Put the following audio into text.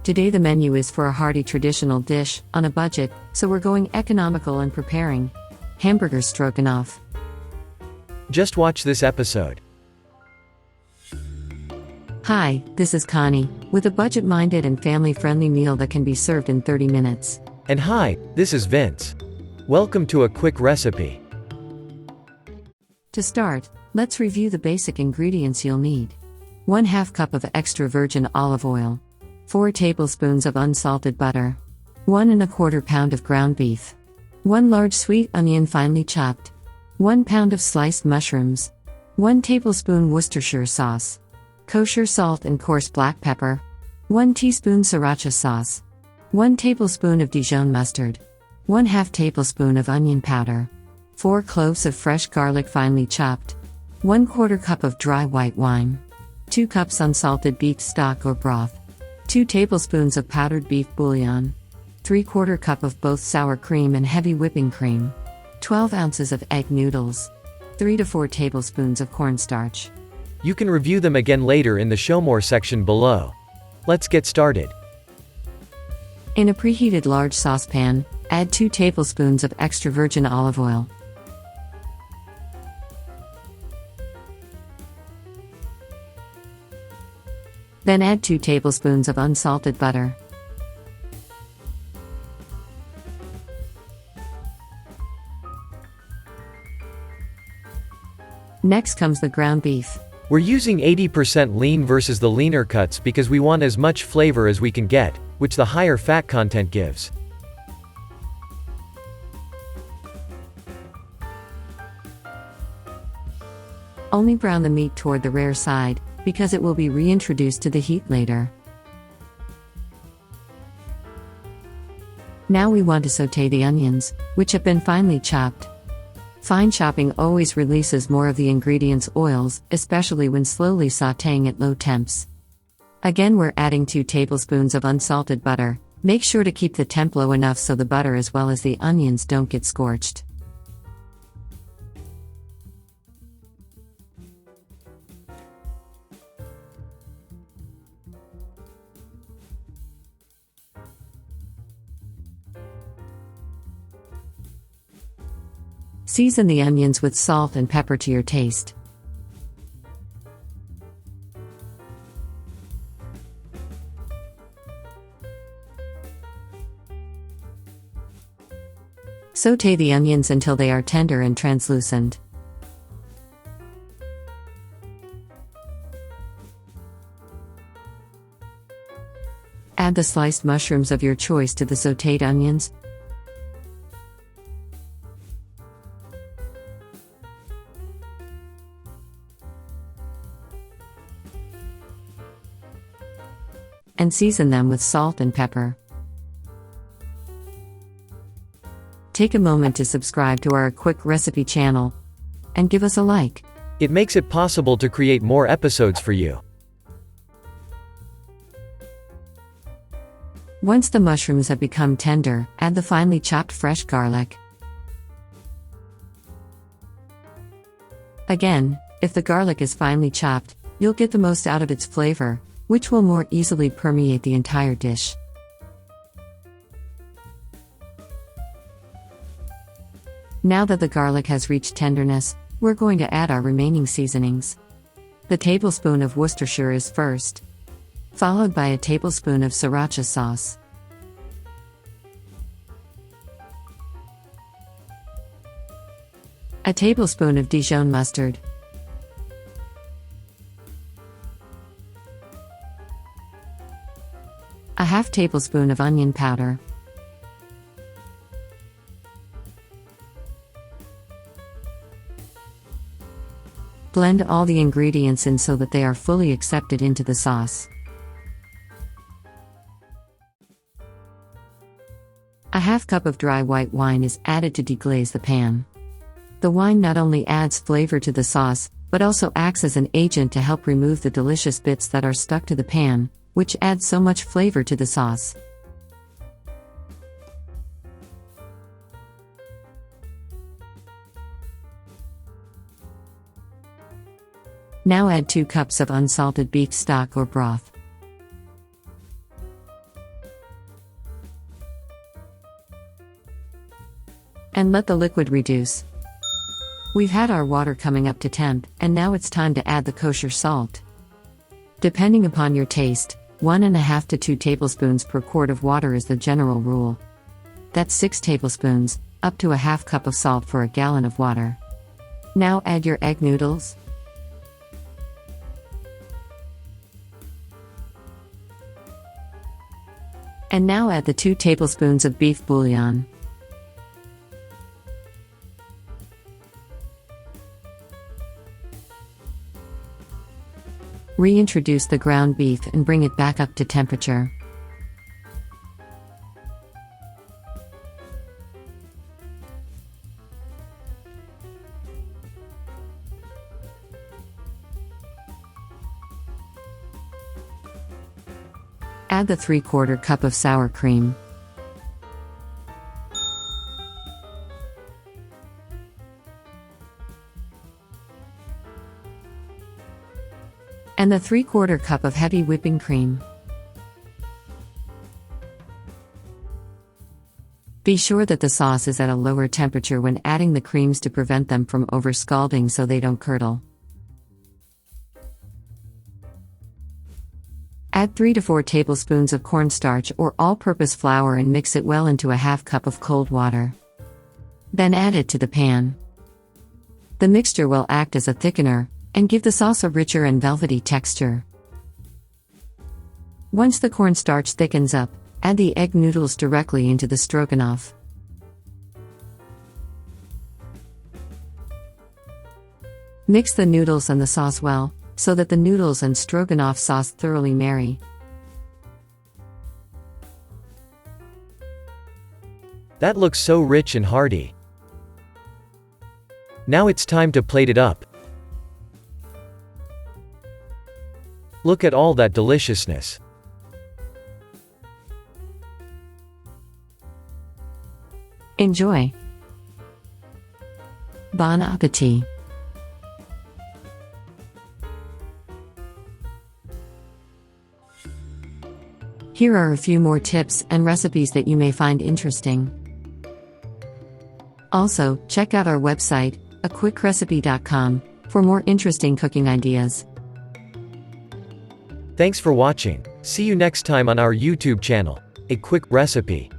Today the menu is for a hearty traditional dish, on a budget, so we're going economical and preparing Hamburger Stroganoff. Just watch this episode. Hi, this is Connie, with a budget-minded and family-friendly meal that can be served in 30 minutes. And hi, this is Vince. Welcome to a quick recipe. To start, let's review the basic ingredients you'll need. 1/2 cup of extra virgin olive oil. 4 tablespoons of unsalted butter. 1 1/4 pound of ground beef. 1 large sweet onion finely chopped. 1 pound of sliced mushrooms. 1 tablespoon Worcestershire sauce. Kosher salt and coarse black pepper. 1 teaspoon sriracha sauce. 1 tablespoon of Dijon mustard. 1/2 tablespoon of onion powder. 4 cloves of fresh garlic finely chopped. 1/4 cup of dry white wine. 2 cups unsalted beef stock or broth. 2 tablespoons of powdered beef bouillon. 3/4 cup of both sour cream and heavy whipping cream. 12 ounces of egg noodles. 3 to 4 tablespoons of cornstarch. You can review them again later in the Show More section below. Let's get started. In a preheated large saucepan, add 2 tablespoons of extra virgin olive oil. Then add 2 tablespoons of unsalted butter. Next comes the ground beef. We're using 80% lean versus the leaner cuts because we want as much flavor as we can get, which the higher fat content gives. Only brown the meat toward the rare side, because it will be reintroduced to the heat later. Now we want to sauté the onions, which have been finely chopped. Fine chopping always releases more of the ingredients' oils, especially when slowly sautéing at low temps. Again, we're adding 2 tablespoons of unsalted butter. Make sure to keep the temp low enough so the butter as well as the onions don't get scorched. Season the onions with salt and pepper to your taste. Sauté the onions until they are tender and translucent. Add the sliced mushrooms of your choice to the sautéed onions. And season them with salt and pepper. Take a moment to subscribe to our quick recipe channel and give us a like. It makes it possible to create more episodes for you. Once the mushrooms have become tender, add the finely chopped fresh garlic. Again, if the garlic is finely chopped, you'll get the most out of its flavor, which will more easily permeate the entire dish. Now that the garlic has reached tenderness, we're going to add our remaining seasonings. The tablespoon of Worcestershire is first, followed by a tablespoon of sriracha sauce. A tablespoon of Dijon mustard. A 1/2 tablespoon of onion powder. Blend all the ingredients in so that they are fully accepted into the sauce. A 1/2 cup of dry white wine is added to deglaze the pan. The wine not only adds flavor to the sauce, but also acts as an agent to help remove the delicious bits that are stuck to the pan, which adds so much flavor to the sauce. Now add 2 cups of unsalted beef stock or broth. and let the liquid reduce. We've had our water coming up to temp, and now it's time to add the kosher salt. Depending upon your taste, 1.5 to 2 tablespoons per quart of water is the general rule. That's 6 tablespoons, up to a half cup of salt for a gallon of water. Now add your egg noodles. And now add the 2 tablespoons of beef bouillon. Reintroduce the ground beef and bring it back up to temperature. Add the 3/4 cup of sour cream. And the 3/4 cup of heavy whipping cream. Be sure that the sauce is at a lower temperature when adding the creams to prevent them from over-scalding so they don't curdle. Add 3 to 4 tablespoons of cornstarch or all-purpose flour and mix it well into a half cup of cold water. Then add it to the pan. The mixture will act as a thickener and give the sauce a richer and velvety texture. Once the cornstarch thickens up, add the egg noodles directly into the stroganoff. Mix the noodles and the sauce well, so that the noodles and stroganoff sauce thoroughly marry. That looks so rich and hearty. Now it's time to plate it up. Look at all that deliciousness. Enjoy. Bon appétit. Here are a few more tips and recipes that you may find interesting. Also, check out our website, aquick-recipe.com, for more interesting cooking ideas. Thanks for watching. See you next time on our YouTube channel, A Quick Recipe.